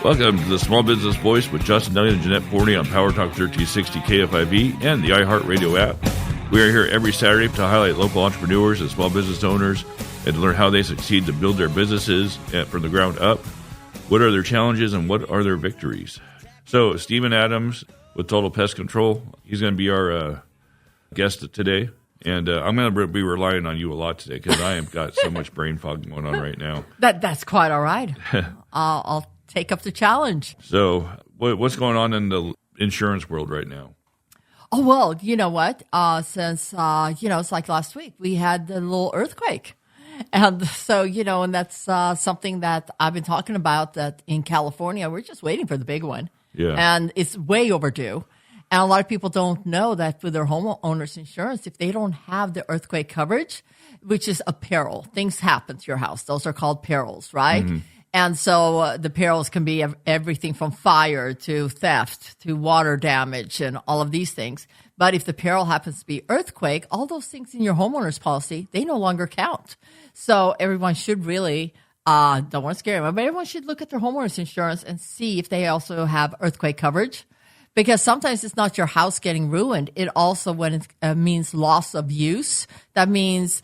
Welcome to the Small Business Voice with Justin, Duncan, and Jeanette Forni on Power Talk 1360 KFIV and the iHeartRadio app. We are here every Saturday to highlight local entrepreneurs and small business owners and to learn how they succeed to build their businesses from the ground up. What are their challenges and what are their victories? So, Stephen Adams with Total Pest Control, he's going to be our guest today. And I'm going to be relying on you a lot today because I have got so much brain fog going on right now. That's quite all right. I'll take up the challenge. So what's going on in the insurance world right now? Oh, well, you know what? Since, it's like last week, we had the little earthquake. And so, and that's something that I've been talking about, that in California, we're just waiting for the big one. Yeah. And it's way overdue. And a lot of people don't know that with their homeowners insurance, if they don't have the earthquake coverage, which is a peril, things happen to your house. Those are called perils, right? Mm-hmm. And so the perils can be everything from fire to theft to water damage and all of these things. But if the peril happens to be earthquake, all those things in your homeowner's policy, they no longer count. So everyone should really, don't want to scare them, but everyone should look at their homeowner's insurance and see if they also have earthquake coverage. Because sometimes it's not your house getting ruined. It also, when it means loss of use, that means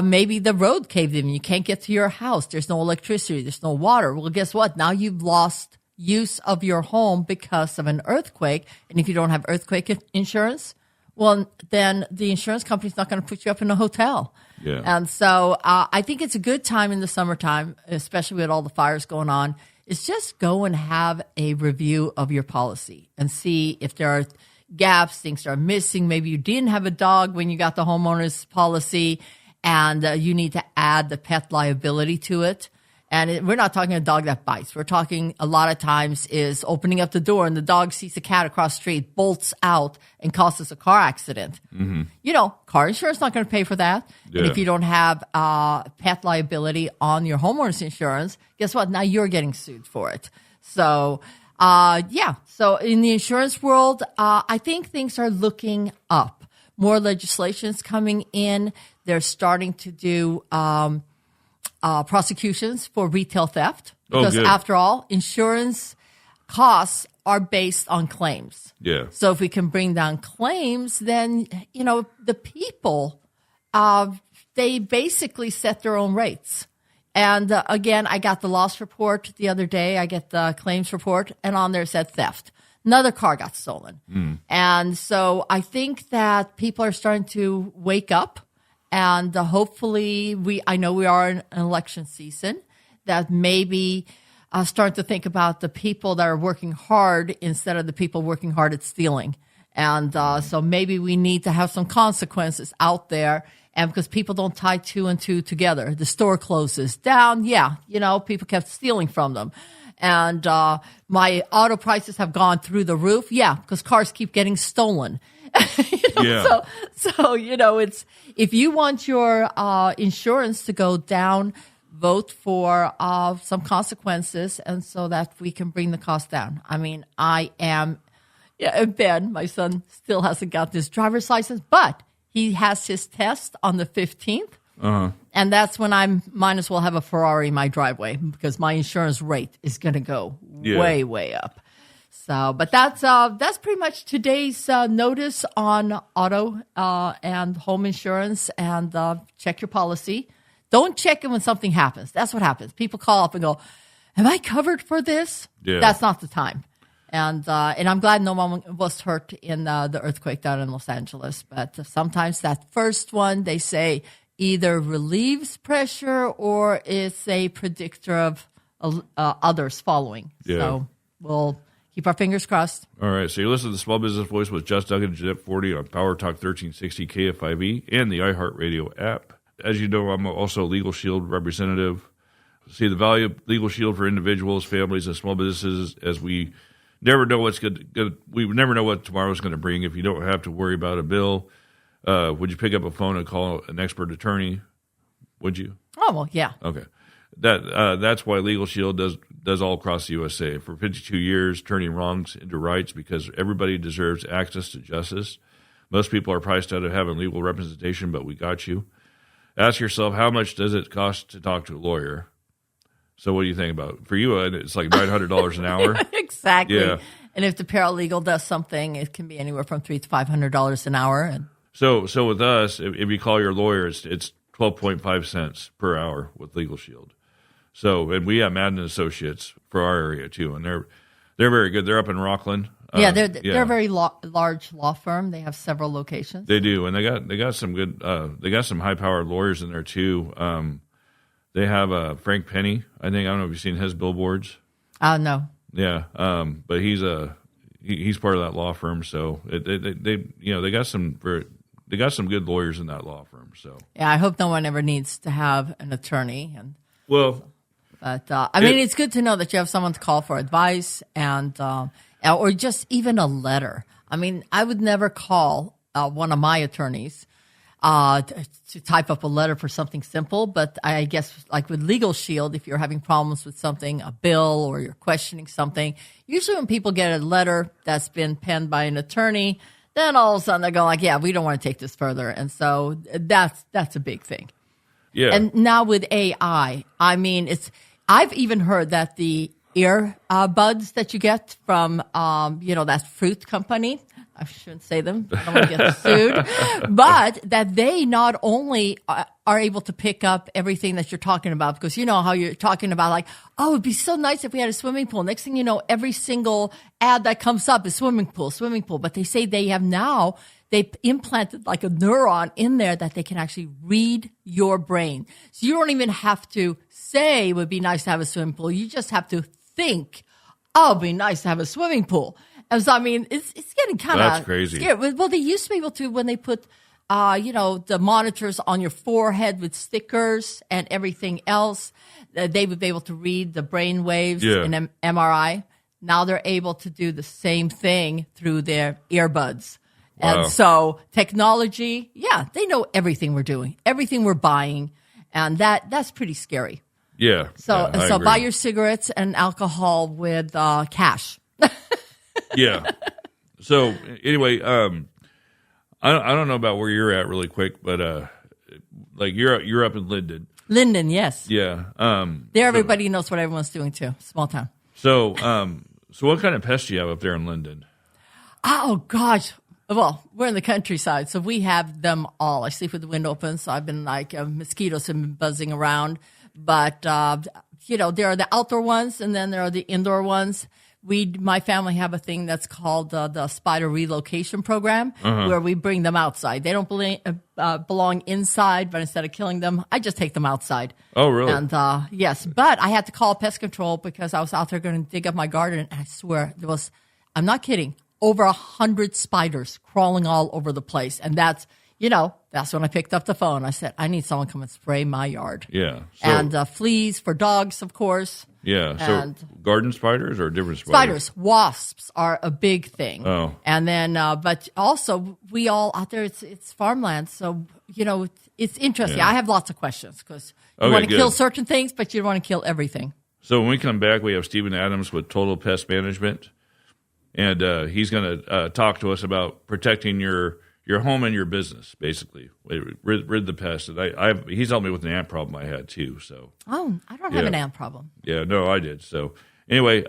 maybe the road caved in. You can't get to your house. There's no electricity. There's no water. Well, guess what? Now you've lost use of your home because of an earthquake. And if you don't have earthquake insurance, well, then the insurance company's not going to put you up in a hotel. Yeah. And so I think it's a good time in the summertime, especially with all the fires going on, is just go and have a review of your policy and see if there are gaps, things are missing. Maybe you didn't have a dog when you got the homeowner's policy, and you need to add the pet liability to it. And we're not talking a dog that bites. We're talking a lot of times is opening up the door and the dog sees a cat across the street, bolts out, and causes a car accident. Mm-hmm. Car insurance is not going to pay for that. Yeah. And if you don't have pet liability on your homeowner's insurance, guess what? Now you're getting sued for it. So, So in the insurance world, I think things are looking up. More legislation is coming in. They're starting to do prosecutions for retail theft. Because after all, insurance costs are based on claims. Yeah. So if we can bring down claims, then, the people, they basically set their own rates. And again, I got the loss report the other day. I get the claims report, and on there said theft. Another car got stolen. Mm. And so I think that people are starting to wake up. And hopefully, I know we are in an election season, that maybe start to think about the people that are working hard instead of the people working hard at stealing. And so maybe we need to have some consequences out there. And because people don't tie two and two together, the store closes down. Yeah, people kept stealing from them. And my auto prices have gone through the roof. Yeah, because cars keep getting stolen. Yeah. So it's, if you want your insurance to go down, vote for some consequences, and so that we can bring the cost down. I mean, Ben, my son, still hasn't got this driver's license, but he has his test on the 15th. Uh-huh. And that's when I might as well have a Ferrari in my driveway, because my insurance rate is going to go way, way up. So, but that's pretty much today's notice on auto and home insurance. And check your policy. Don't check it when something happens. That's what happens. People call up and go, "Am I covered for this?" Yeah. That's not the time. And I'm glad no one was hurt in the earthquake down in Los Angeles. But sometimes that first one, they say, either relieves pressure or is a predictor of others following. Yeah. So we'll keep our fingers crossed. All right. So you listen to the Small Business Voice with Duncan and Jeanette Forni on Power Talk 1360 KFIV and the iHeartRadio app. As you know, I'm also a Legal Shield representative. See the value of Legal Shield for individuals, families, and small businesses, as we never know what's we never know what tomorrow's going to bring. If you don't have to worry about a bill, would you pick up a phone and call an expert attorney? Would you? Oh, well, yeah. Okay. That's why Legal Shield does all across the USA. For 52 years, turning wrongs into rights, because everybody deserves access to justice. Most people are priced out of having legal representation, but we got you. Ask yourself, how much does it cost to talk to a lawyer? So what do you think about it? For you, it's like $900 an hour. Exactly. Yeah. And if the paralegal does something, it can be anywhere from $300 to $500 an hour. And So with us, if you call your lawyer, it's 12.5 cents per hour with Legal Shield. So, and we have Madden Associates for our area too, and they're very good. They're up in Rockland. They're a very large law firm. They have several locations. They do, and they got some good. They got some high powered lawyers in there too. They have Frank Penny. I don't know if you've seen his billboards. No. Yeah, but he's part of that law firm. So they got some good lawyers in that law firm. So yeah, I hope no one ever needs to have an attorney. But it's good to know that you have someone to call for advice and or just even a letter. I mean, I would never call one of my attorneys to type up a letter for something simple. But I guess like with Legal Shield, if you're having problems with something, a bill, or you're questioning something, usually when people get a letter that's been penned by an attorney, then all of a sudden they go like, yeah, we don't want to take this further. And so that's a big thing. yeah, And now with AI, I mean, I've even heard that the earbuds that you get from, that fruit company, I shouldn't say them, I don't want to get sued, but that they not only are able to pick up everything that you're talking about, because you know how you're talking about like, oh, it'd be so nice if we had a swimming pool. Next thing you know, every single ad that comes up is swimming pool. But they say they've implanted like a neuron in there that they can actually read your brain. So you don't even have to say it would be nice to have a swimming pool. You just have to think, oh, it'd be nice to have a swimming pool. And so, I mean, it's getting kind of crazy. Scary. Well, they used to be able to, when they put, the monitors on your forehead with stickers and everything else, they would be able to read the brain waves in MRI. Now they're able to do the same thing through their earbuds. Wow. And so technology, they know everything we're doing, everything we're buying. And that's pretty scary. Yeah. So agree. buy your cigarettes and alcohol with cash. Yeah. So anyway, I don't know about where you're at really quick, but like you're up in Linden. Linden, yes. Yeah. Everybody knows what everyone's doing too. Small town. So what kind of pests do you have up there in Linden? Oh gosh. Well, we're in the countryside, so we have them all. I sleep with the window open, so I've been like mosquitoes have been buzzing around. But there are the outdoor ones, and then there are the indoor ones. My family have a thing that's called the spider relocation program, where we bring them outside. They don't belong inside, but instead of killing them, I just take them outside. Oh, really? And yes, but I had to call pest control because I was out there going to dig up my garden, and I swear there was, I'm not kidding, over 100 spiders crawling all over the place. And that's when I picked up the phone. I said, I need someone to come and spray my yard. Yeah. So, and fleas for dogs, of course. Yeah. So And garden spiders or different spiders? spiders, wasps are a big thing. Oh. And then, but also we all out there, it's farmland. So, it's interesting. Yeah. I have lots of questions because you Okay, want to good. kill certain things, but you don't want to kill everything. So when we come back, we have Stephen Adams with Total Pest Management, and he's going to talk to us about protecting your home and your business, basically. Rid the pests. And he's helped me with an ant problem I had too. So Oh, I don't have an ant problem. yeah, no, I did. So anyway,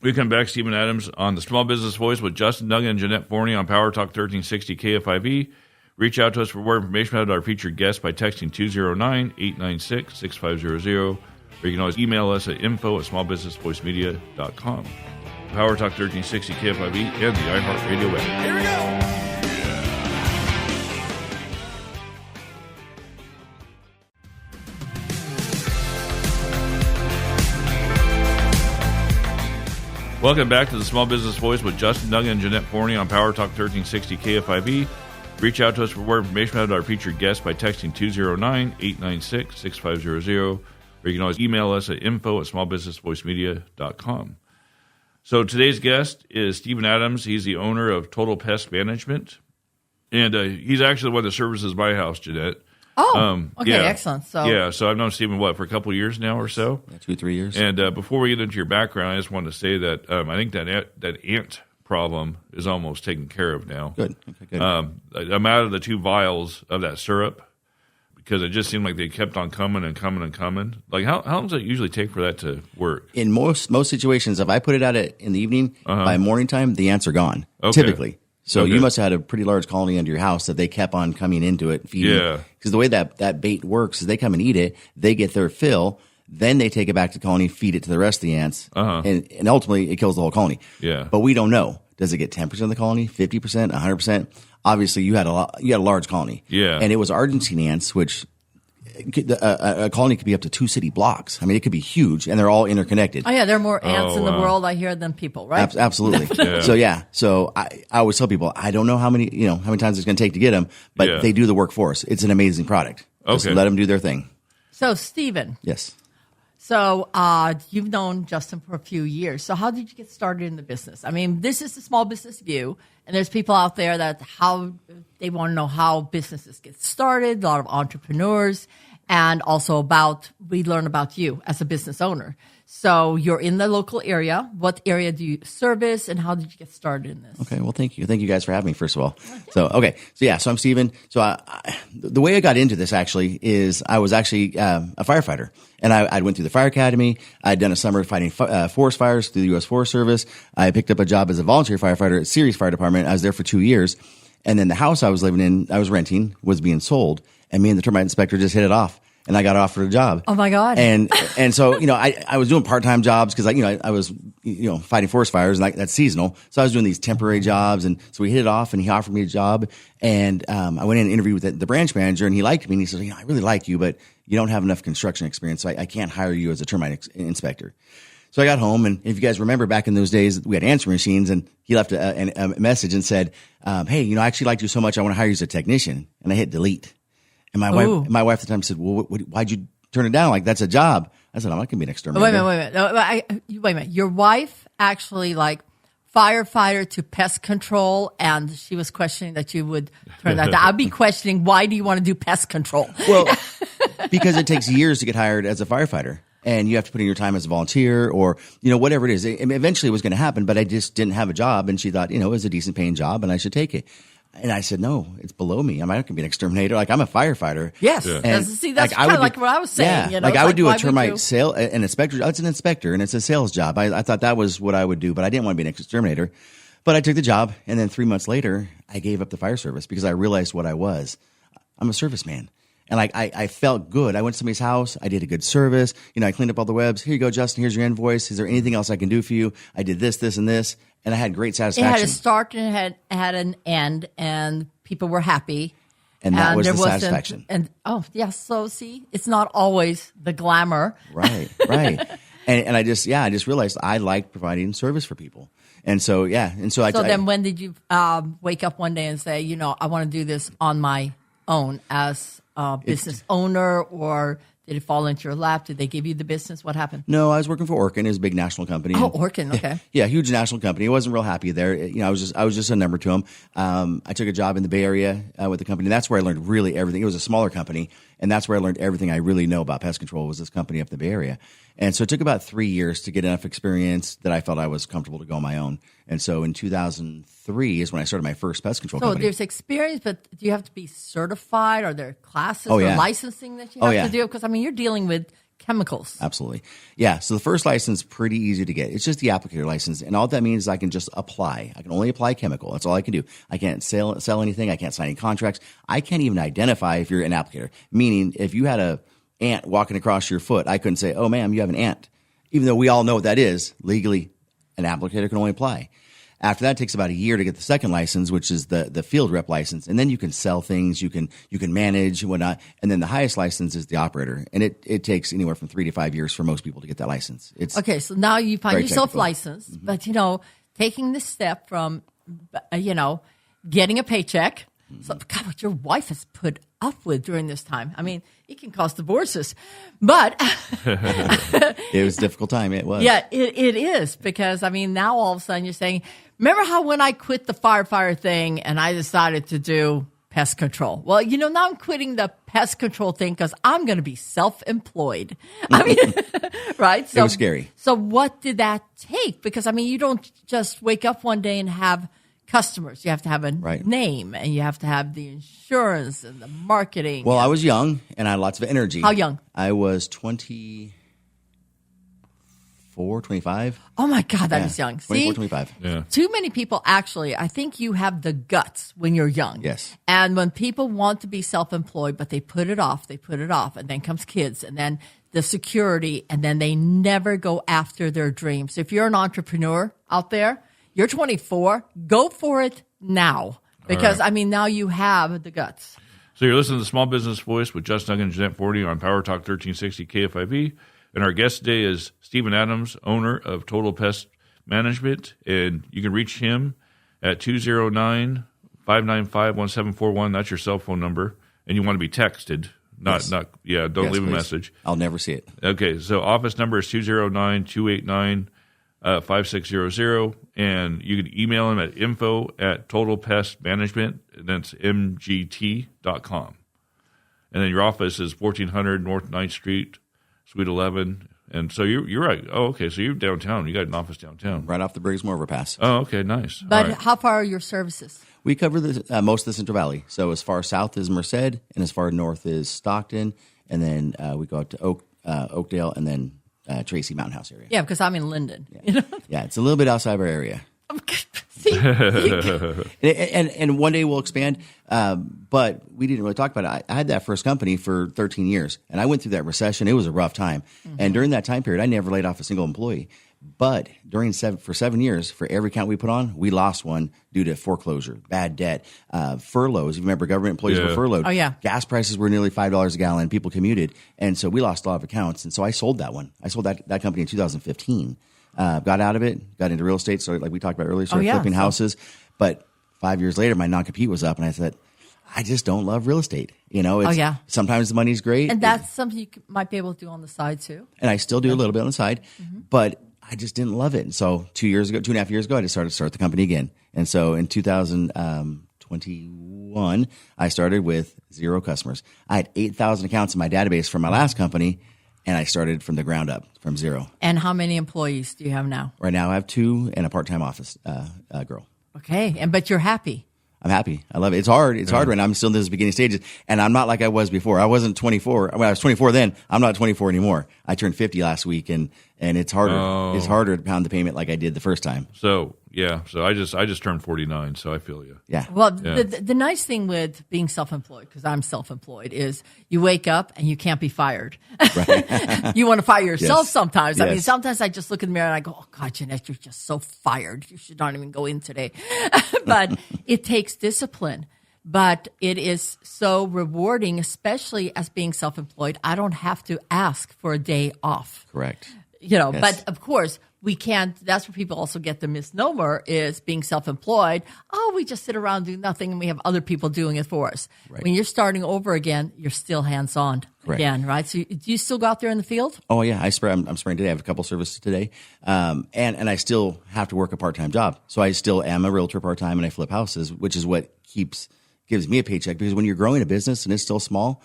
we come back, Stephen Adams on the Small Business Voice with Justin, Duncan, and Jeanette Forni on Power Talk 1360 KFIV. Reach out to us for more information about our featured guests by texting 209-896-6500, or you can always email us at info@smallbusinessvoicemedia.com. Power Talk 1360 KFIV and the iHeartRadio app. Here we go. Welcome back to the Small Business Voice with Justin, Duncan, and Jeanette Forni on Power Talk 1360 KFIV. Reach out to us for more information about our featured guests by texting 209-896-6500, or you can always email us at info@smallbusinessvoicemedia.com. So today's guest is Stephen Adams. He's the owner of Total Pest Management, and he's actually the one that services my house, Jeanette. Oh, okay, yeah. excellent. So So I've known Stephen, for a couple of years now or so? Yeah, 2-3 years. And before we get into your background, I just wanted to say that I think that ant problem is almost taken care of now. Good. Okay, good. I'm out of the 2 vials of that syrup. Because it just seemed like they kept on coming and coming and coming. Like, how long does it usually take for that to work? In most situations, if I put it out in the evening, by morning time, the ants are gone, typically. So you must have had a pretty large colony under your house that they kept on coming into it, feeding. Yeah. Because the way that bait works is they come and eat it, they get their fill, then they take it back to the colony, feed it to the rest of the ants, and ultimately it kills the whole colony. Yeah. But we don't know. Does it get 10% of the colony, 50%, 100%? Obviously, you had a large colony. Yeah. And it was Argentine ants, which a colony could be up to 2 city blocks. I mean, it could be huge, and they're all interconnected. Oh, yeah, there are more ants in the world, I hear, than people, right? Absolutely. So I always tell people, I don't know how many times it's going to take to get them, but they do the work for us. It's an amazing product. Just let them do their thing. So, Stephen. Yes. So you've known Justin for a few years. So how did you get started in the business? I mean, this is the small business view, and there's people out there that they want to know how businesses get started, a lot of entrepreneurs, and also we learn about you as a business owner. So you're in the local area. What area do you service, and how did you get started in this? Okay, well, thank you. Thank you guys for having me, first of all. So I'm Stephen. So the way I got into this actually is I was actually a firefighter, and I went through the fire academy. I'd done a summer fighting forest fires through the U.S. Forest Service. I picked up a job as a volunteer firefighter at Ceres Fire Department. I was there for 2 years, and then the house I was living in, I was renting, was being sold, and me and the termite inspector just hit it off. And I got offered a job. Oh my God! And so I was doing part-time jobs because I was fighting forest fires, and that's seasonal. So I was doing these temporary jobs, and so we hit it off, and he offered me a job. And I went in and interviewed with the branch manager, and he liked me. And he said, I really like you, but you don't have enough construction experience, so I can't hire you as a termite inspector. So I got home, and if you guys remember back in those days, we had answering machines, and he left a message and said, "Hey, I actually liked you so much, I want to hire you as a technician." And I hit delete. And my wife at the time said, "Well, why'd you turn it down? Like, that's a job." I said, "I'm not going to be an exterminator." Wait a minute. Your wife actually firefighter to pest control, and she was questioning that you would turn that down. I'd be questioning, why do you want to do pest control? Well, because it takes years to get hired as a firefighter. And you have to put in your time as a volunteer or, whatever it is. Eventually it was going to happen, but I just didn't have a job. And she thought, it was a decent paying job and I should take it. And I said, no, it's below me. I'm not going to be an exterminator. I'm a firefighter. Yes. Yeah. That's kind of like what I was saying. Yeah. I would do a termite sale, an inspector. It's an inspector and it's a sales job. I thought that was what I would do, but I didn't want to be an exterminator. But I took the job. And then 3 months later, I gave up the fire service because I realized what I was. I'm a serviceman. And I felt good. I went to somebody's house. I did a good service. I cleaned up all the webs. Here you go, Justin. Here's your invoice. Is there anything else I can do for you? I did this, this, and this. And I had great satisfaction. It had a start and it had an end, and people were happy. And that was the satisfaction. So see, it's not always the glamour. Right. And I just realized I liked providing service for people. And so, then when did you wake up one day and say, I want to do this on my own as a business owner, or did it fall into your lap? Did they give you the business? What happened? No, I was working for Orkin. It was a big national company. Oh, Orkin, okay. Yeah, huge national company. I wasn't real happy there. I was just a number to them. I took a job in the Bay Area with the company. That's where I learned really everything. It was a smaller company, and that's where I learned everything I really know about pest control was this company up in the Bay Area. And so it took about 3 years to get enough experience that I felt I was comfortable to go on my own. And so in 2003 is when I started my first pest control company. So there's experience, but do you have to be certified? Are there classes or licensing that you have to do? Because, you're dealing with chemicals. Absolutely. Yeah. So the first license, pretty easy to get. It's just the applicator license. And all that means is I can just apply. I can only apply chemical. That's all I can do. I can't sell anything. I can't sign any contracts. I can't even identify if you're an applicator. Meaning if you had a ant walking across your foot, I couldn't say, "Oh, ma'am, you have an ant." Even though we all know what that is, legally, an applicator can only apply. After that, it takes about a year to get the second license, which is the field rep license. And then you can sell things, you can manage and whatnot. And then the highest license is the operator. And it takes anywhere from 3 to 5 years for most people to get that license. It's okay, so now you find yourself technical. licensed, but, taking this step from, getting a paycheck. So, God, what your wife has put up with during this time. It can cause divorces. But it was a difficult time. It was. Yeah, it is. Because, now all of a sudden you're saying, remember how when I quit the firefighter thing and I decided to do pest control? Well, now I'm quitting the pest control thing because I'm going to be self-employed. Right? So, it was scary. So what did that take? Because, you don't just wake up one day and have customers. You have to have a name, and you have to have the insurance and the marketing. Well, I was young, and I had lots of energy. How young? I was 24, 25. Oh, my God, that is young. 24, 25. Yeah. Too many people, actually, I think you have the guts when you're young. Yes. And when people want to be self-employed, but they put it off, and then comes kids, and then the security, and then they never go after their dreams. If you're an entrepreneur out there, you're 24, go for it now. Because, right. now you have the guts. So you're listening to the Small Business Voice with Justin Duncan and Jeanette Forni on Power Talk 1360 KFIV. And our guest today is Stephen Adams, owner of Total Pest Management. And you can reach him at 209-595-1741. That's your cell phone number. And you want to be texted. Don't leave please. a message. I'll never see it. Okay, so office number is 209-289-5600. And you can email him at info@totalpestmanagement. And that's mgt.com. And then your office is 1400 North 9th Street, Suite 11. And so you're right. Oh, okay. So you're downtown. You got an office downtown. Right off the Briggs overpass. Oh, okay. Nice. But All right. how far are your services? We cover most of the Central Valley. So as far south as Merced, and as far north as Stockton, and then we go out to Oakdale, and then Tracy Mountain House area. Yeah, because I'm in Linden. Yeah, it's a little bit outside of our area. See? And one day we'll expand, but we didn't really talk about it. I had that first company for 13 years, and I went through that recession. It was a rough time. Mm-hmm. And during that time period, I never laid off a single employee. But for 7 years, for every count we put on, we lost one due to foreclosure, bad debt, furloughs. If you remember, government employees were furloughed. Oh, yeah. Gas prices were nearly $5 a gallon. People commuted. And so we lost a lot of accounts. And so I sold that one. I sold that company in 2015. Got out of it, got into real estate. So like we talked about earlier, started flipping houses. But 5 years later, my non-compete was up. And I said, I just don't love real estate. Sometimes the money's great. And that's something you might be able to do on the side, too. And I still do a little bit on the side. Mm-hmm. But I just didn't love it. And so 2.5 years ago, I decided to start the company again. And so in 2021, I started with 0 customers. I had 8,000 accounts in my database from my last company, and I started from the ground up, from 0. And how many employees do you have now? Right now, I have 2 and a part-time office girl. Okay, but you're happy. I'm happy. I love it. It's hard. It's hard right now. I'm still in those beginning stages, and I'm not like I was before. I wasn't 24. When I was 24 then, I'm not 24 anymore. I turned 50 last week, and it's harder. Oh. It's harder to pound the payment like I did the first time. So I just turned 49, so I feel you. Yeah. Well, the nice thing with being self-employed, because I'm self-employed, is you wake up and you can't be fired. Right. You want to fire yourself sometimes. Yes. I mean, sometimes I just look in the mirror and I go, oh, God, Jeanette, you're just so fired. You should not even go in today. But it takes discipline. But it is so rewarding, especially as being self-employed. I don't have to ask for a day off. Correct. Yes. But of course, we can't. That's where people also get the misnomer is being self-employed. Oh, we just sit around doing nothing and we have other people doing it for us. Right. When you're starting over again, you're still hands-on again, right? So do you still go out there in the field? Oh, yeah. I'm spraying today. I have a couple services today. And I still have to work a part-time job. So I still am a realtor part-time and I flip houses, which is what gives me a paycheck, because when you're growing a business and it's still small,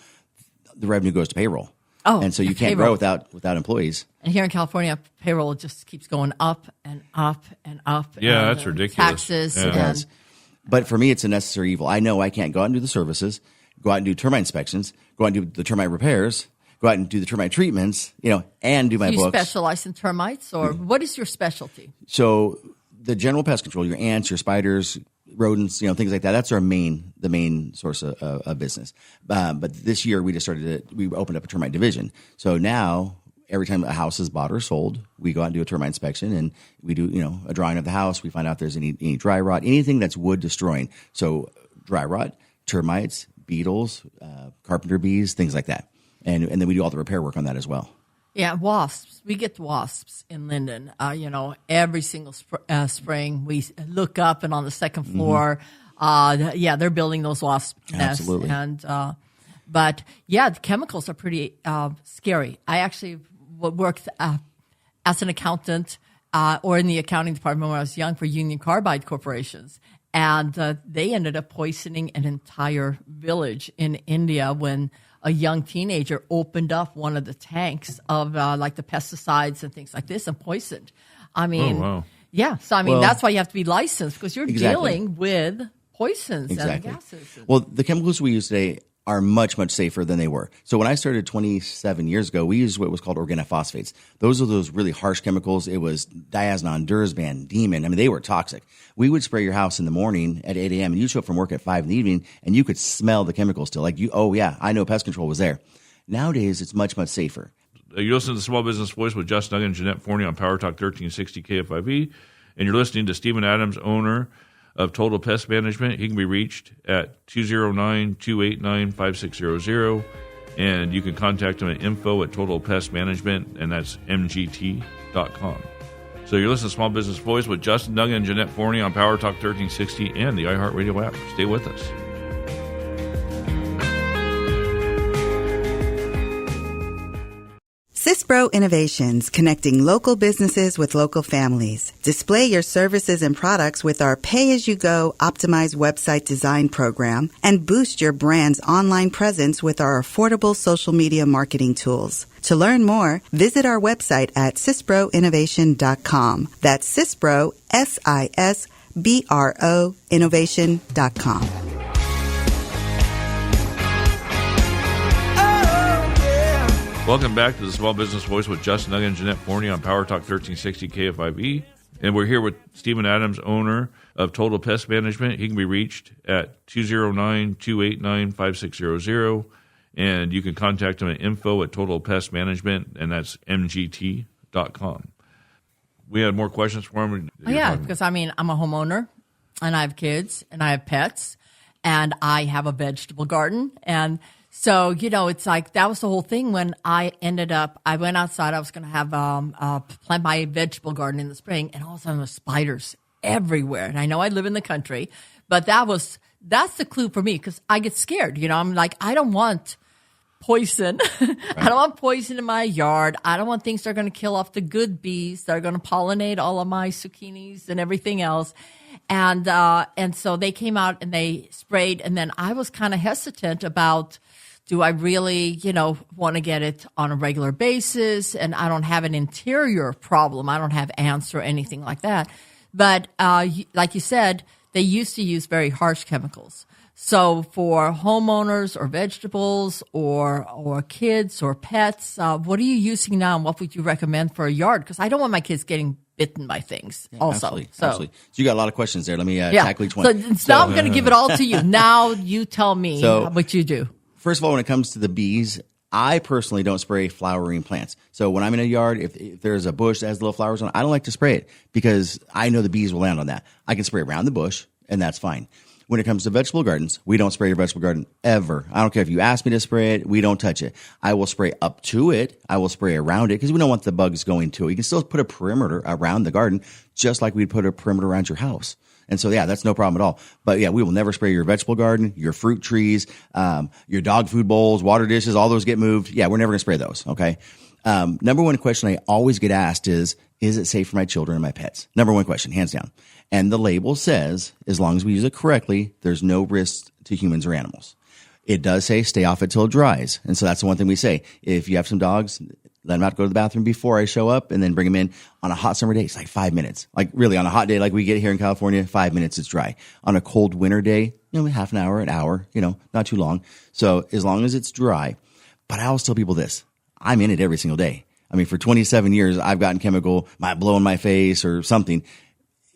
the revenue goes to payroll. Oh, and so you can't grow without employees. And here in California, payroll just keeps going up and up and up. Yeah, that's ridiculous. Taxes. Yeah. It does. But for me, it's a necessary evil. I know I can't go out and do the services, go out and do termite inspections, go out and do the termite repairs, go out and do the termite treatments, and do my books. Do you specialize in termites, or what is your specialty? So the general pest control, your ants, your spiders, rodents, things like that. That's the main source of business. But this year we opened up a termite division. So now every time a house is bought or sold, we go out and do a termite inspection, and we do, a drawing of the house. We find out if there's any dry rot, anything that's wood destroying. So dry rot, termites, beetles, carpenter bees, things like that. And then we do all the repair work on that as well. Yeah, wasps. We get wasps in Linden. Every single spring we look up, and on the second floor, they're building those wasp nests. Absolutely. And but the chemicals are pretty scary. I actually worked as an accountant or in the accounting department when I was young for Union Carbide corporations, and they ended up poisoning an entire village in India when a young teenager opened up one of the tanks of like the pesticides and things like this and poisoned. I mean, Yeah. So, I mean, that's why you have to be licensed, because you're Exactly. dealing with poisons and gases. Well, the chemicals we use today are much, much safer than they were. So when I started 27 years ago, we used what was called organophosphates. Those are those really harsh chemicals. It was diazinon, Dursban, Demon. I mean, they were toxic. We would spray your house in the morning at 8 a.m. and you'd show up from work at 5 in the evening and you could smell the chemicals still. Like, oh yeah, I know pest control was there. Nowadays, it's much, much safer. You listen to the Small Business Voice with Justin Duncan and Jeanette Forni on Power Talk 1360 KFIV, and you're listening to Stephen Adams, owner of Total Pest Management. He can be reached at 209-289-5600, and you can contact him at info@Total Pest Management, and that's mgt.com. So you're listening to Small Business Voice with Justin Duncan and Jeanette Forni on Power Talk 1360 and the iHeartRadio app. Stay with us. CISPRO Innovations, connecting local businesses with local families. Display your services and products with our pay-as-you-go optimized website design program and boost your brand's online presence with our affordable social media marketing tools. To learn more, visit our website at CISPROinnovation.com. That's CISPRO, SISBRO, innovation.com. Welcome back to the Small Business Voice with Justin Duncan and Jeanette Forni on Power Talk 1360 KFIV. And we're here with Stephen Adams, owner of Total Pest Management. He can be reached at 209-289-5600. And you can contact him at info@Total Pest Management, and that's mgt.com. We had more questions for him. Because I mean, I'm a homeowner, and I have kids, and I have pets, and I have a vegetable garden. And so, it's like that was the whole thing when I went outside. I was going to have plant my vegetable garden in the spring, and all of a sudden there's spiders everywhere. And I know I live in the country, but that's the clue for me, because I get scared. I'm like, I don't want poison. Right. I don't want poison in my yard. I don't want things that are going to kill off the good bees that are going to pollinate all of my zucchinis and everything else. And so they came out and they sprayed, and then I was kind of hesitant about, do I really, want to get it on a regular basis? And I don't have an interior problem. I don't have ants or anything like that. But like you said, they used to use very harsh chemicals. So for homeowners or vegetables or kids or pets, what are you using now, and what would you recommend for a yard? Because I don't want my kids getting bitten by things also. Absolutely. So you got a lot of questions there. Let me tackle each one. So now I'm going to give it all to you. Now you tell me what you do. First of all, when it comes to the bees, I personally don't spray flowering plants. So when I'm in a yard, if there's a bush that has little flowers on it, I don't like to spray it because I know the bees will land on that. I can spray around the bush, and that's fine. When it comes to vegetable gardens, we don't spray your vegetable garden ever. I don't care if you ask me to spray it. We don't touch it. I will spray up to it. I will spray around it because we don't want the bugs going to it. You can still put a perimeter around the garden just like we'd put a perimeter around your house. And so, that's no problem at all. But, we will never spray your vegetable garden, your fruit trees, your dog food bowls, water dishes, all those get moved. We're never going to spray those, okay? Number one question I always get asked is it safe for my children and my pets? Number one question, hands down. And the label says, as long as we use it correctly, there's no risk to humans or animals. It does say stay off it till it dries. And so that's the one thing we say. If you have some dogs, let them out to go to the bathroom before I show up, and then bring them in on a hot summer day. It's like 5 minutes. Like really on a hot day like we get here in California, 5 minutes, it's dry. On a cold winter day, half an hour, not too long. So as long as it's dry. But I always tell people this. I'm in it every single day. I mean, for 27 years, I've gotten chemical, might blow in my face or something.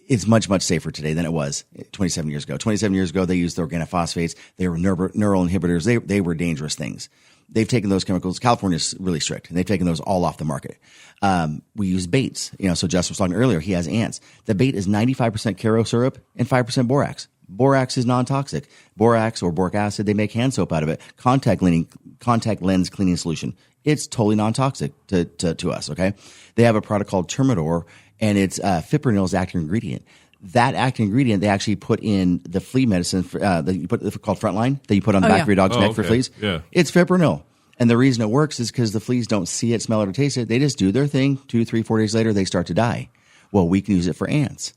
It's much, much safer today than it was 27 years ago. 27 years ago, they used the organophosphates. They were neural inhibitors. They were dangerous things. They've taken those chemicals. California's really strict, and they've taken those all off the market. We use baits. So Justin was talking earlier, he has ants. The bait is 95% Caro syrup and 5% borax. Borax is non-toxic. Borax or boric acid, they make hand soap out of it. Contact lens cleaning solution. It's totally non-toxic to us, okay? They have a product called Termidor, and it's fipronil's active ingredient. That active ingredient they actually put in the flea medicine that you put called Frontline that you put on the back of your dog's neck for fleas. Yeah. It's fipronil. And the reason it works is because the fleas don't see it, smell it, or taste it. They just do their thing. 2, 3, 4 days later, they start to die. Well, we can use it for ants.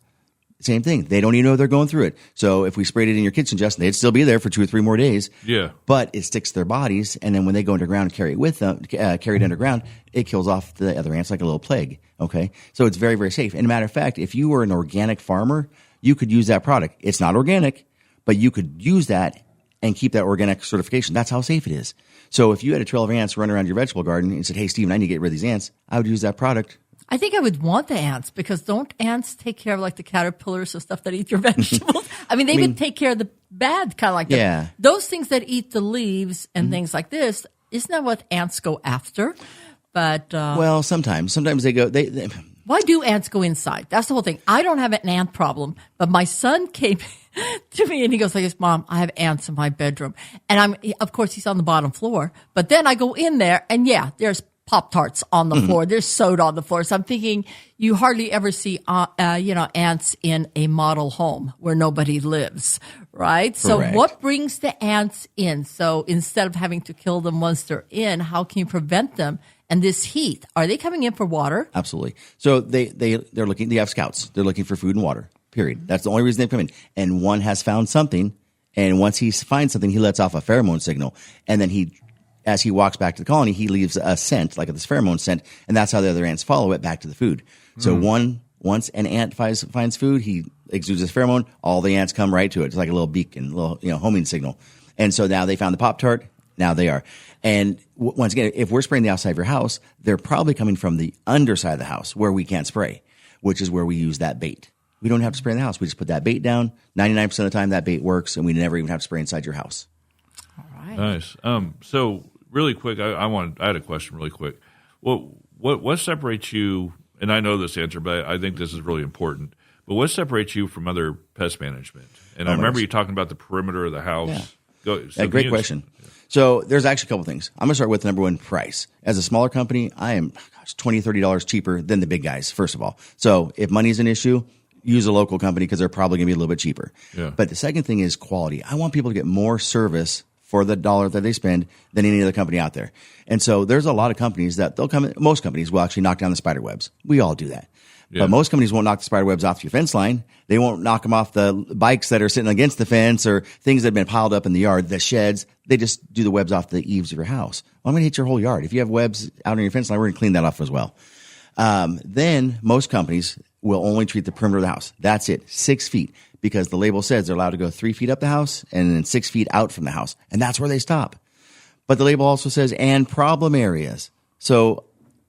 Same thing. They don't even know they're going through it. So if we sprayed it in your kitchen, Justin, they'd still be there for 2 or 3 more days. Yeah. But it sticks to their bodies, and then when they go underground and carry it with them, carry it underground, it kills off the other ants like a little plague. Okay, so it's very, very safe. And a matter of fact, if you were an organic farmer, you could use that product. It's not organic, but you could use that and keep that organic certification. That's how safe it is. So if you had a trail of ants run around your vegetable garden and said, "Hey, Steven, I need to get rid of these ants," I would use that product. I think I would want the ants, because don't ants take care of like the caterpillars or stuff that eat your vegetables? I mean, they would take care of the bad, kind of like those things that eat the leaves and things like this. Isn't that what ants go after? But well, sometimes they go. They why do ants go inside? That's the whole thing. I don't have an ant problem, but my son came to me and he goes like this, "Mom, I have ants in my bedroom." And of course, he's on the bottom floor. But then I go in there and there's Pop-Tarts on the floor. There's soda on the floor. So I'm thinking you hardly ever see, ants in a model home where nobody lives, right? Correct. So what brings the ants in? So instead of having to kill them once they're in, how can you prevent them? And this heat, are they coming in for water? Absolutely. So they're looking. They have scouts. They're looking for food and water. Period. That's the only reason they come in. And one has found something. And once he finds something, he lets off a pheromone signal. And then as he walks back to the colony, he leaves a scent, like this pheromone scent, and that's how the other ants follow it back to the food. So once an ant finds food, he exudes this pheromone. All the ants come right to it. It's like a little beacon, a little homing signal. And so now they found the Pop-Tart. Now they are. And once again, if we're spraying the outside of your house, they're probably coming from the underside of the house where we can't spray, which is where we use that bait. We don't have to spray in the house. We just put that bait down. 99% of the time, that bait works, and we never even have to spray inside your house. All right. Nice. So really quick, I had a question really quick. What separates you, and I know this answer, but I think this is really important, but what separates you from other pest management? And I remember you talking about the perimeter of the house. Yeah. Great question. So there's actually a couple things. I'm going to start with number one, price. As a smaller company, I am $20, $30 cheaper than the big guys, first of all. So if money's an issue, use a local company because they're probably going to be a little bit cheaper. Yeah. But the second thing is quality. I want people to get more service for the dollar that they spend than any other company out there. And so there's a lot of companies that most companies will actually knock down the spider webs. We all do that. Yeah. But most companies won't knock the spider webs off your fence line. They won't knock them off the bikes that are sitting against the fence or things that have been piled up in the yard, the sheds. They just do the webs off the eaves of your house. Well, I'm going to hit your whole yard. If you have webs out on your fence line, we're going to clean that off as well. Then most companies will only treat the perimeter of the house. That's it, 6 feet, because the label says they're allowed to go 3 feet up the house and then 6 feet out from the house. And that's where they stop. But the label also says, and problem areas. So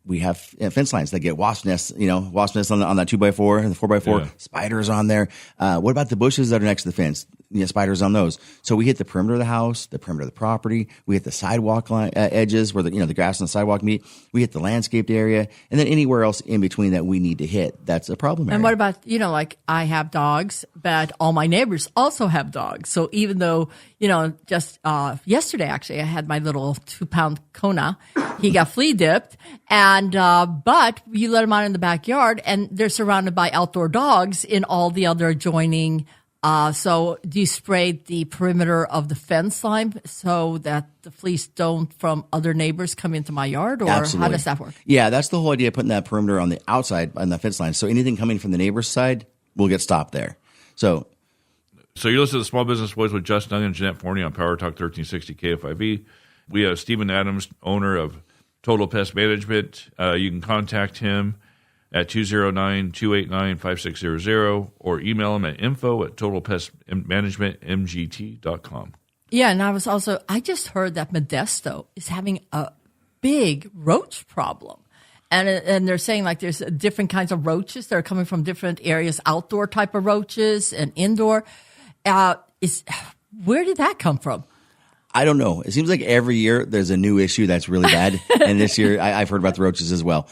we have fence lines that get wasp nests, on that 2x4 and the 4x4, spiders on there. What about the bushes that are next to the fence? Spiders on those. So we hit the perimeter of the house, the perimeter of the property. We hit the sidewalk edges where the grass and the sidewalk meet. We hit the landscaped area, and then anywhere else in between that we need to hit. That's a problem area. And what about, like I have dogs, but all my neighbors also have dogs. So even though, just yesterday actually I had my little 2-pound Kona. He got flea dipped, and but you let him out in the backyard, and they're surrounded by outdoor dogs in all the other adjoining. So do you spray the perimeter of the fence line so that the fleas don't from other neighbors come into my yard, or Absolutely. How does that work? Yeah, that's the whole idea, putting that perimeter on the outside on the fence line. So anything coming from the neighbor's side will get stopped there. So you listen to the Small Business Boys with Justin Duncan and Jeanette Forni on Power Talk 1360 KFIV. We have Stephen Adams, owner of Total Pest Management. You can contact him at 209-289-5600 or email him at info@totalpestmanagementmgt.com. Yeah, and I just heard that Modesto is having a big roach problem. And they're saying like there's different kinds of roaches that are coming from different areas, outdoor type of roaches and indoor. Where did that come from? I don't know. It seems like every year there's a new issue that's really bad. And this year I've heard about the roaches as well.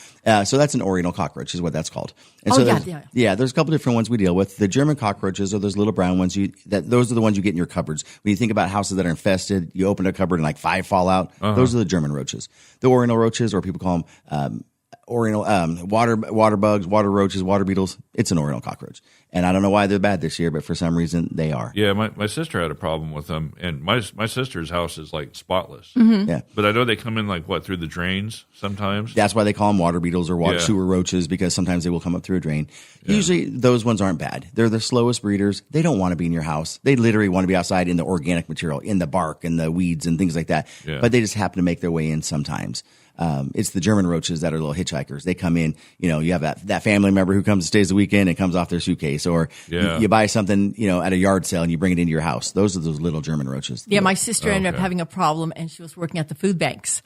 So that's an Oriental cockroach is what that's called. And there's a couple different ones we deal with. The German cockroaches are those little brown ones. Those are the ones you get in your cupboards. When you think about houses that are infested, you open a cupboard and like 5 fall out. Those are the German roaches. The Oriental roaches, or people call them water bugs, water roaches, water beetles. It's an Oriental cockroach. And I don't know why they're bad this year, but for some reason they are. Yeah, my sister had a problem with them, and my sister's house is like spotless. Mm-hmm. Yeah. But I know they come in through the drains sometimes. That's why they call them water beetles or sewer roaches, because sometimes they will come up through a drain. Yeah. Usually those ones aren't bad. They're the slowest breeders. They don't want to be in your house. They literally want to be outside in the organic material, in the bark and the weeds and things like that. Yeah. But they just happen to make their way in sometimes. It's the German roaches that are little hitchhikers. They come in, you have that family member who comes and stays the weekend and comes off their suitcase, or you buy something, at a yard sale and you bring it into your house. Those are those little German roaches. Yeah, my sister ended up having a problem, and she was working at the food banks.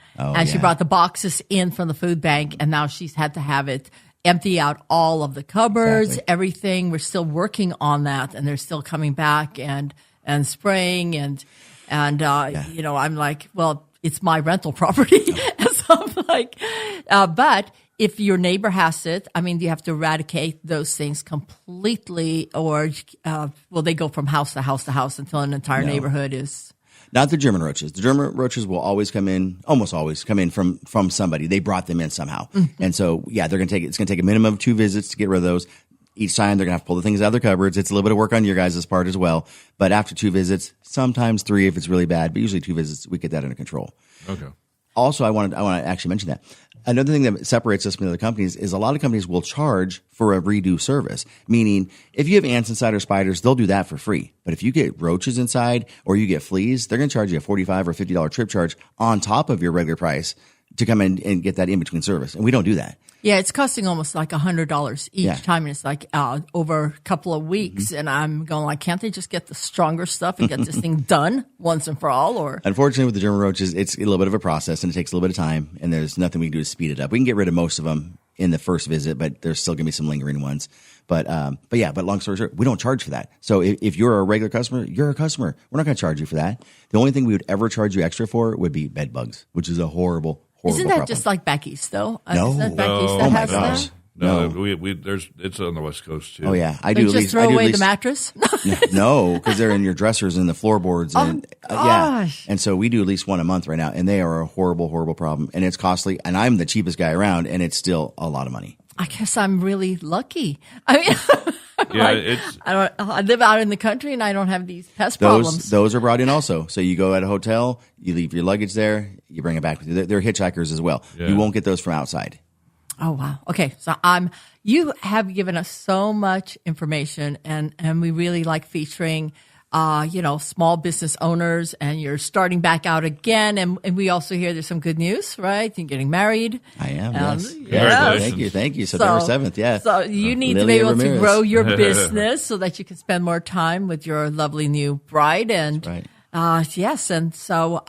She brought the boxes in from the food bank, and now she's had to have it empty out all of the cupboards, everything. We're still working on that, and they're still coming back and spraying and I'm like, well, it's my rental property. So I'm like, but if your neighbor has it, you have to eradicate those things completely, or will they go from house to house to house until an entire neighborhood is? Not the German roaches. The German roaches will always almost always come in from somebody. They brought them in somehow. Mm-hmm. And so, it's going to take a minimum of 2 visits to get rid of those. Each time they're going to have to pull the things out of their cupboards. It's a little bit of work on your guys' part as well. But after 2 visits, sometimes 3 if it's really bad, but usually 2 visits, we get that under control. Okay. Also, I want to actually mention that. Another thing that separates us from other companies is a lot of companies will charge for a redo service. Meaning, if you have ants inside or spiders, they'll do that for free. But if you get roaches inside or you get fleas, they're going to charge you a $45 or $50 trip charge on top of your regular price to come in and get that in-between service. And we don't do that. Yeah, it's costing almost like $100 each time, and it's like over a couple of weeks. Mm-hmm. And I'm going like, can't they just get the stronger stuff and get this thing done once and for all? Or unfortunately, with the German roaches, it's a little bit of a process, and it takes a little bit of time. And there's nothing we can do to speed it up. We can get rid of most of them in the first visit, but there's still going to be some lingering ones. But long story short, we don't charge for that. So if you're a regular customer, you're a customer. We're not going to charge you for that. The only thing we would ever charge you extra for would be bed bugs, which is a horrible Isn't that problem. Just like back east, though? No. Isn't that back east Oh, my has gosh. that? No, it's on the West Coast too. Oh yeah, I They do. just At least throw I do away at least, the mattress. No, because they're in your dressers and the floorboards, and gosh. and so we do at least one a month right now, and they are a horrible, horrible problem, and it's costly. And I'm the cheapest guy around, and it's still a lot of money. I guess I'm really lucky. I live out in the country, and I don't have these pest problems. Those are brought in also. So you go at a hotel, you leave your luggage there, you bring it back with you. They're hitchhikers as well. Yeah. You won't get those from outside. Oh, wow. Okay. So you have given us so much information, and we really like featuring, small business owners, and you're starting back out again. And we also hear there's some good news, right? You're getting married. I am. Yes. Yes. Thank you. September 7th. Yeah. So you need to be able to grow your business so that you can spend more time with your lovely new bride. And that's right. Yes. And so,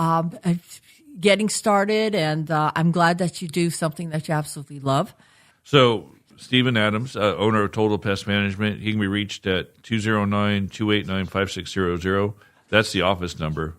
getting started, and I'm glad that you do something that you absolutely love. So, Stephen Adams, owner of Total Pest Management, he can be reached at 209-289-5600. That's the office number.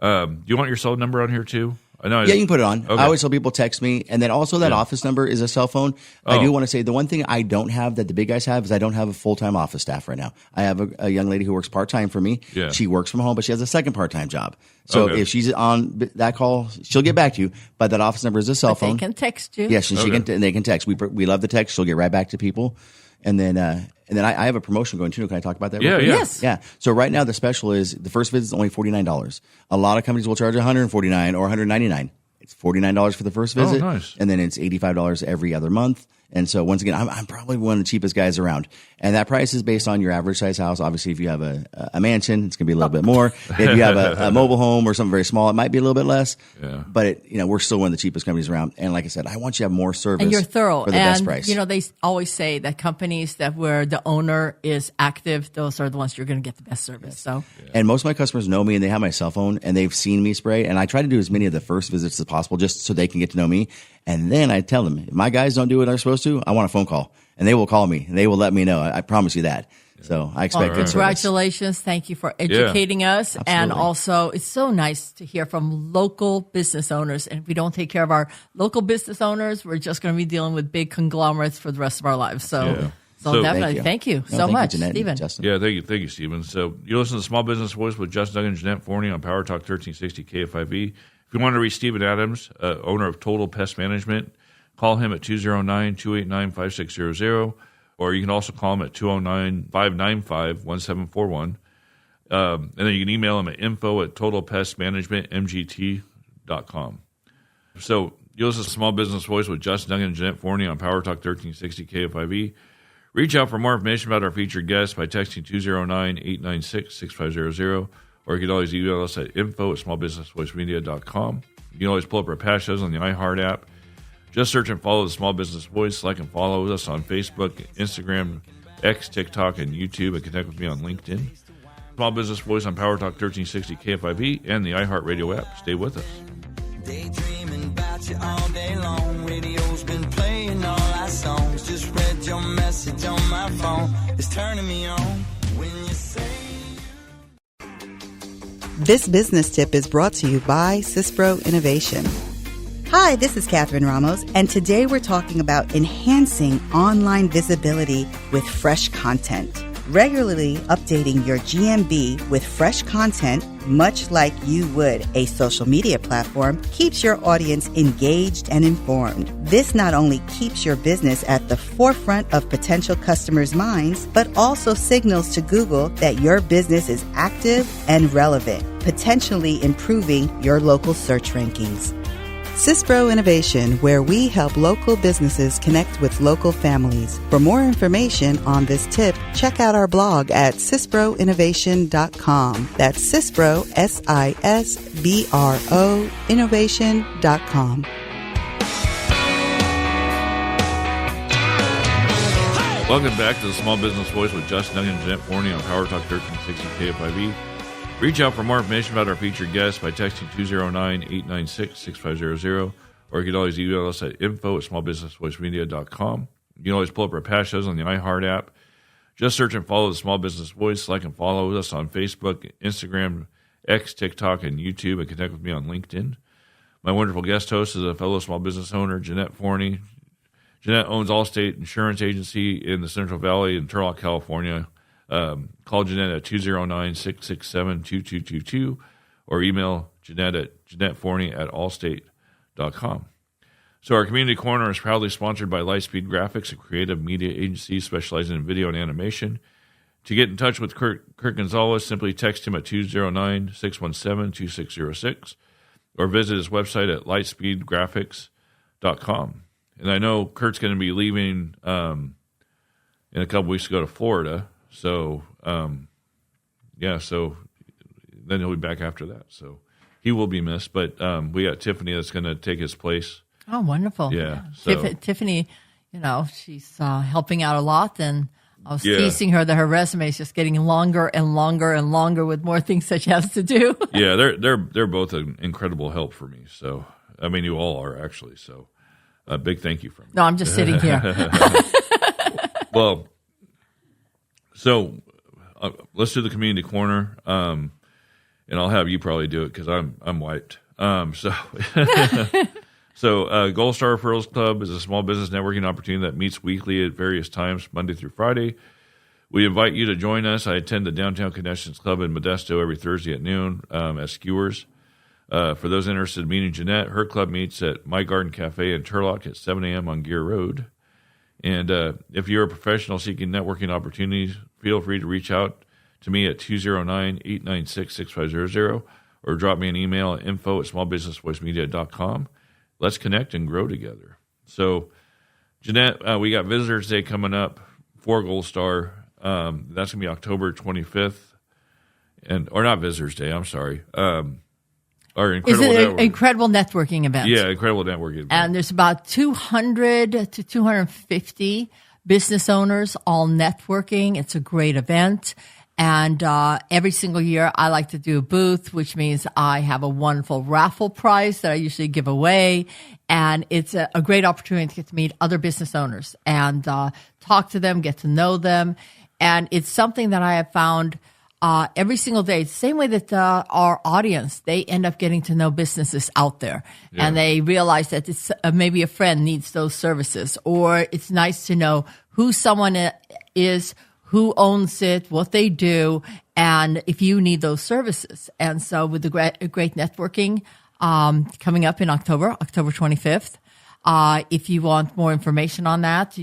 Do you want your cell number on here too? Yeah, you can put it on. Okay. I always tell people text me, and then also that office number is a cell phone. I do want to say the one thing I don't have that the big guys have is I don't have a full-time office staff right now. I have a young lady who works part-time for me. Yeah. She works from home, but she has a second part-time job. So if she's on that call, she'll get back to you. But that office number is a cell phone. They can text you. Yes, and they can text. We love the text. She'll get right back to people. And then I have a promotion going too. Can I talk about that? Yeah. Yes. Yeah. So right now the special is the first visit is only $49. A lot of companies will charge $149 or $199. It's $49 for the first visit, nice. And then it's $85 every other month. And so once again, I'm probably one of the cheapest guys around. And that price is based on your average size house. Obviously, if you have a mansion, it's going to be a little bit more. If you have a mobile home or something very small, it might be a little bit less. Yeah. But we're still one of the cheapest companies around. And like I said, I want you to have more service. And you're thorough. For the best price. They always say that companies where the owner is active, those are the ones you're going to get the best service. Yes. So, And most of my customers know me, and they have my cell phone, and they've seen me spray. And I try to do as many of the first visits as possible just so they can get to know me. And then I tell them, if my guys don't do what they're supposed to, I want a phone call. And they will call me, and they will let me know. I promise you that. So I expect good service. Congratulations. Thank you for educating us. Absolutely. And also, it's so nice to hear from local business owners. And if we don't take care of our local business owners, we're just going to be dealing with big conglomerates for the rest of our lives. So definitely, thank you so much, Jeanette Stephen. and Justin. Yeah, thank you, Stephen. So you listen to Small Business Voice with Justin, Duncan, and Jeanette Forni on Power Talk 1360 KFIV. If you want to reach Stephen Adams, owner of Total Pest Management, Call him at 209-289-5600, or you can also call him at 209-595-1741. And then you can email him at info@totalpestmanagementmgt.com. So you listen to Small Business Voice with Justin Duncan and Jeanette Forni on Power Talk 1360 KFIV. Reach out for more information about our featured guests by texting 209-896-6500, or you can always email us at info@smallbusinessvoicemedia.com. You can always pull up our past shows on the iHeart app. Just search and follow the Small Business Voice. Like and follow us on Facebook, Instagram, X, TikTok, and YouTube, and connect with me on LinkedIn. Small Business Voice on Power Talk 1360 KFIV and the iHeart Radio app. Stay with us. Daydreaming about you all day long. Radio's been playing all our songs. Just read your message on my phone. It's turning me on when you say. This business tip is brought to you by Cispro Innovation. Hi, this is Catherine Ramos, and today we're talking about enhancing online visibility with fresh content. Regularly updating your GMB with fresh content, much like you would a social media platform, keeps your audience engaged and informed. This not only keeps your business at the forefront of potential customers' minds, but also signals to Google that your business is active and relevant, potentially improving your local search rankings. Cispro Innovation, where we help local businesses connect with local families. For more information on this tip, check out our blog at CisproInnovation.com. That's Cispro, Cisbro, innovation.com. Welcome back to the Small Business Voice with Justin Duncan and Jeanette Forni on Power Talk 1360 KFIV. Reach out for more information about our featured guests by texting 209-896-6500, or you can always email us at info@smallbusinessvoicemedia.com. You can always pull up our past shows on the iHeart app. Just search and follow the Small Business Voice. Like and follow us on Facebook, Instagram, X, TikTok, and YouTube, and connect with me on LinkedIn. My wonderful guest host is a fellow small business owner, Jeanette Forni. Jeanette owns Allstate Insurance Agency in the Central Valley in Turlock, California. Call Jeanette at 209-667-2222, or email Jeanette at JeanetteForni@allstate.com. So our Community Corner is proudly sponsored by Lightspeed Graphics, a creative media agency specializing in video and animation. To get in touch with Kurt Gonzalez, simply text him at 209-617-2606, or visit his website at lightspeedgraphics.com. And I know Kurt's going to be leaving in a couple weeks to go to Florida. So, so then he'll be back after that. So he will be missed. But we got Tiffany that's going to take his place. Oh, wonderful. Yeah. So. Tiffany, she's helping out a lot. And I was teasing her that her resume is just getting longer and longer and longer with more things that she has to do. Yeah, they're both an incredible help for me. So, I mean, you all are actually. So a big thank you from me. No, I'm just sitting here. Well, so let's do the Community Corner, and I'll have you probably do it because I'm wiped. So Gold Star Referrals Club is a small business networking opportunity that meets weekly at various times, Monday through Friday. We invite you to join us. I attend the Downtown Connections Club in Modesto every Thursday at noon at Skewers. For those interested in meeting Jeanette, her club meets at My Garden Cafe in Turlock at 7 a.m. on Gear Road. And if you're a professional seeking networking opportunities, feel free to reach out to me at 209-896-6500, or drop me an email at info@smallbusinessvoicemedia.com. Let's connect and grow together. So, Jeanette, we got Visitors Day coming up for Gold Star. That's going to be October 25th. Or not Visitors Day, I'm sorry. Our incredible networking event. Yeah, incredible networking event. And there's about 200 to 250 business owners all networking. It's a great event. And every single year I like to do a booth, which means I have a wonderful raffle prize that I usually give away. And it's a great opportunity to get to meet other business owners and talk to them, get to know them. And it's something that I have found every single day. It's the same way that our audience, they end up getting to know businesses out there. Yeah. And they realize that it's maybe a friend needs those services, or it's nice to know who someone is, who owns it, what they do, and if you need those services. And so with the great networking coming up in October 25th, If you want more information on that,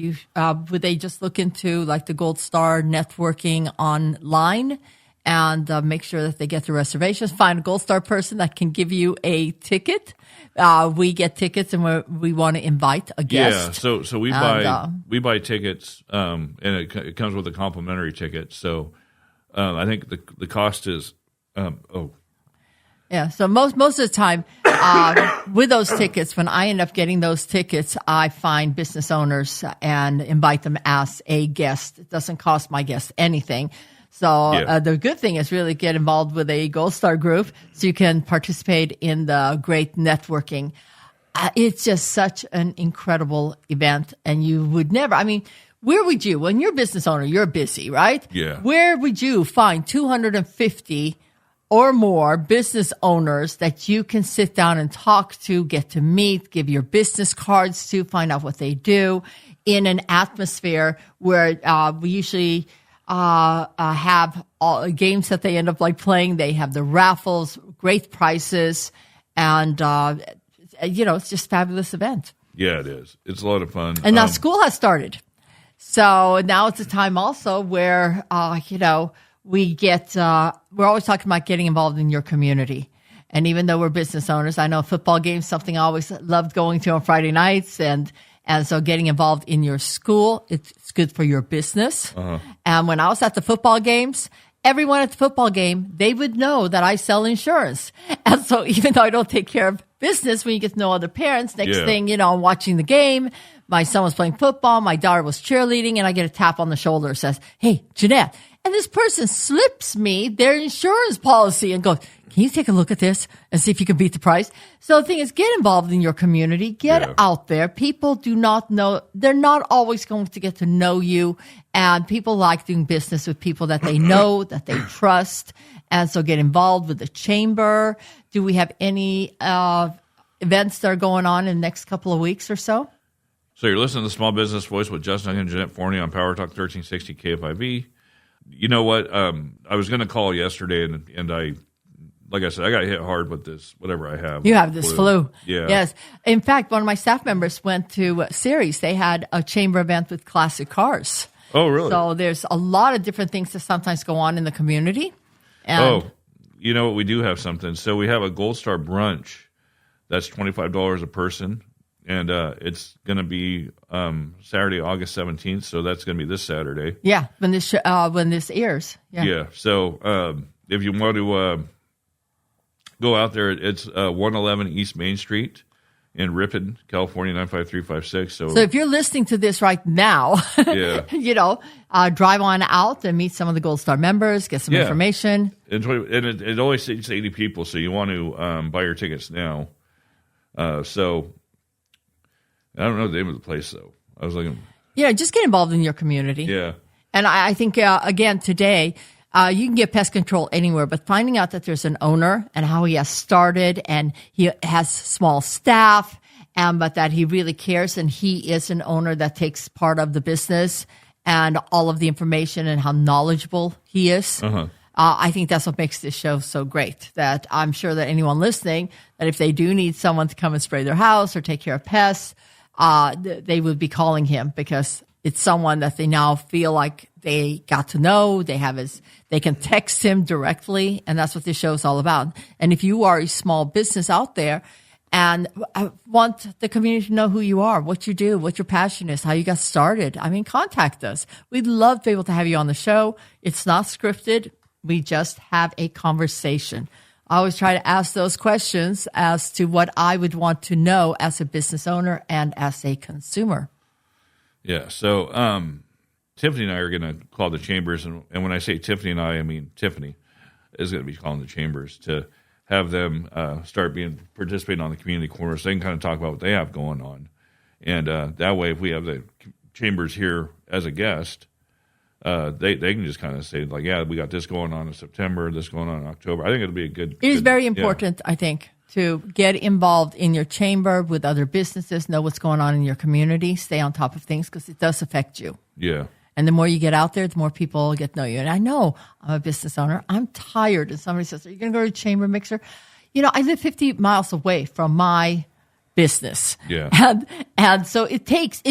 would they just look into like the Gold Star networking online and make sure that they get the reservations? Find a Gold Star person that can give you a ticket. We get tickets, and we want to invite a guest. Yeah, so we buy tickets, and it comes with a complimentary ticket. So I think the cost is Yeah, so most of the time with those tickets, when I end up getting those tickets, I find business owners and invite them as a guest. It doesn't cost my guest anything. So the good thing is really get involved with a Gold Star group so you can participate in the great networking. It's just such an incredible event, and you would never, where would you, when you're a business owner, you're busy, right? Yeah. Where would you find 250 or more business owners that you can sit down and talk to, get to meet, give your business cards to, find out what they do in an atmosphere where we usually have all games that they end up like playing. They have the raffles, great prices, and it's just a fabulous event. Yeah, it is. It's a lot of fun. And now school has started. So now it's a time also where, we're always talking about getting involved in your community. And even though we're business owners, I know football games, something I always loved going to on Friday nights. And so getting involved in your school, it's good for your business. Uh-huh. And when I was at the football games, everyone at the football game, they would know that I sell insurance. And so even though I don't take care of business, when you get to know other parents, next thing, I'm watching the game. My son was playing football. My daughter was cheerleading, and I get a tap on the shoulder that says, "Hey, Jeanette." And this person slips me their insurance policy and goes, "Can you take a look at this and see if you can beat the price?" So the thing is, get involved in your community. Get out there. People do not know. They're not always going to get to know you. And people like doing business with people that they know, that they trust. And so get involved with the chamber. Do we have any events that are going on in the next couple of weeks or so? So you're listening to the Small Business Voice with Justin Duncan and Jeanette Forni on Power Talk 1360 KFIV. You know what? I was going to call yesterday, and I, like I said, I got hit hard with this, whatever I have. You have this flu. Yeah. Yes. In fact, one of my staff members went to Ceres. They had a chamber event with classic cars. Oh, really? So there's a lot of different things that sometimes go on in the community. And you know what? We do have something. So we have a Gold Star brunch. That's $25 a person. And it's going to be Saturday, August 17th. So that's going to be this Saturday. Yeah, when this airs. Yeah. So if you want to go out there, it's 111 East Main Street in Ripon, California, 95356. So if you're listening to this right now, drive on out and meet some of the Gold Star members, get some information. And it always seats 80 people, so you want to buy your tickets now. So I don't know the name of the place, though. I was looking. Yeah, just get involved in your community. Yeah. And I think, again, today, you can get pest control anywhere, but finding out that there's an owner and how he has started and he has small staff, but that he really cares and he is an owner that takes part of the business and all of the information and how knowledgeable he is. Uh-huh. I think that's what makes this show so great, that I'm sure that anyone listening, that if they do need someone to come and spray their house or take care of pests, they would be calling him because it's someone that they now feel like they got to know. They can text him directly, and that's what this show is all about. And if you are a small business out there and want the community to know who you are, what you do, what your passion is, how you got started, contact us. We'd love to be able to have you on the show. It's not scripted. We just have a conversation. I always try to ask those questions as to what I would want to know as a business owner and as a consumer. Yeah. So Tiffany and I are going to call the chambers. And when I say Tiffany and I mean Tiffany is going to be calling the chambers to have them start participating on the community corner so they can kind of talk about what they have going on. And that way, if we have the chambers here as a guest, they can just kind of say, like, yeah, we got this going on in September, this going on in October. I think it'll be a good... It is very important, I think, to get involved in your chamber with other businesses, know what's going on in your community, stay on top of things because it does affect you. Yeah. And the more you get out there, the more people get to know you. And I know I'm a business owner. I'm tired. And somebody says, are you going to go to the chamber mixer? I live 50 miles away from my business. Yeah. And so it takes,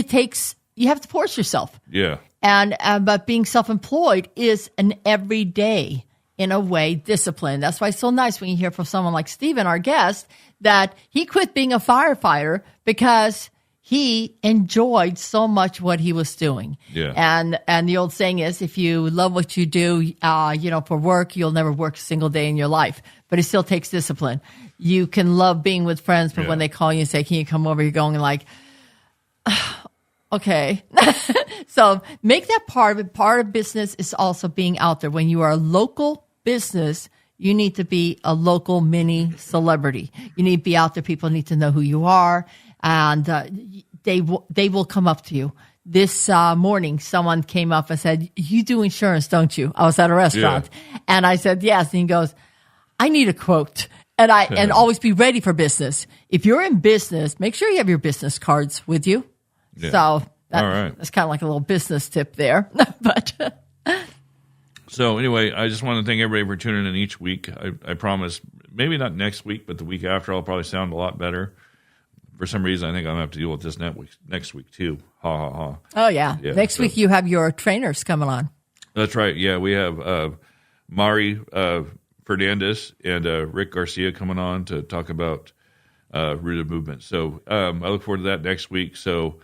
you have to force yourself. Yeah. But being self-employed is an everyday, in a way, discipline. That's why it's so nice when you hear from someone like Stephen, our guest, that he quit being a firefighter because he enjoyed so much what he was doing. Yeah. And the old saying is, if you love what you do, for work, you'll never work a single day in your life. But it still takes discipline. You can love being with friends, but when they call you and say, "Can you come over?" You're going like, okay. So make that part of it. Part of business is also being out there. When you are a local business, you need to be a local mini celebrity. You need to be out there. People need to know who you are, and they will come up to you. This morning, someone came up and said, "You do insurance, don't you?" I was at a restaurant, and I said, "Yes." And he goes, "I need a quote." And always be ready for business. If you're in business, make sure you have your business cards with you. Yeah. So right. That's kind of like a little business tip there. But So anyway, I just want to thank everybody for tuning in each week. I promise, maybe not next week, but the week after, I'll probably sound a lot better. For some reason, I think I'm going to have to deal with this next week too. Ha, ha, ha. Oh, yeah. Next week you have your trainers coming on. That's right. Yeah, we have Mari Fernandez and Rick Garcia coming on to talk about rooted movement. So I look forward to that next week. So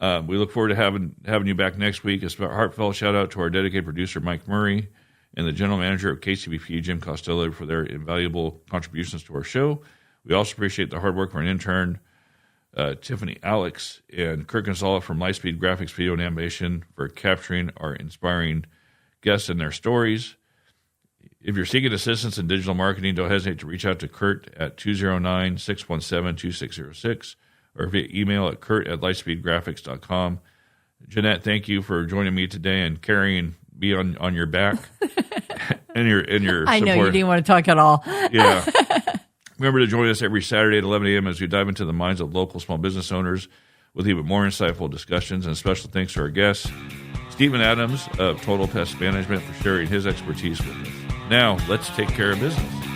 we look forward to having you back next week. A heartfelt shout out to our dedicated producer, Mike Murray, and the general manager of KCBP, Jim Costello, for their invaluable contributions to our show. We also appreciate the hard work of our intern, Tiffany Alex, and Kirk Gonzalez from Lightspeed Graphics Video and Animation for capturing our inspiring guests and their stories. If you're seeking assistance in digital marketing, don't hesitate to reach out to Kurt at 209-617-2606 or via email at kurt@lightspeedgraphics.com. Jeanette, thank you for joining me today and carrying me on your back and your I know support. you didn't want to talk at all. Yeah. Remember to join us every Saturday at 11 a.m. as we dive into the minds of local small business owners with even more insightful discussions. And special thanks to our guests, Stephen Adams of Total Pest Management, for sharing his expertise with us. Now, let's take care of business.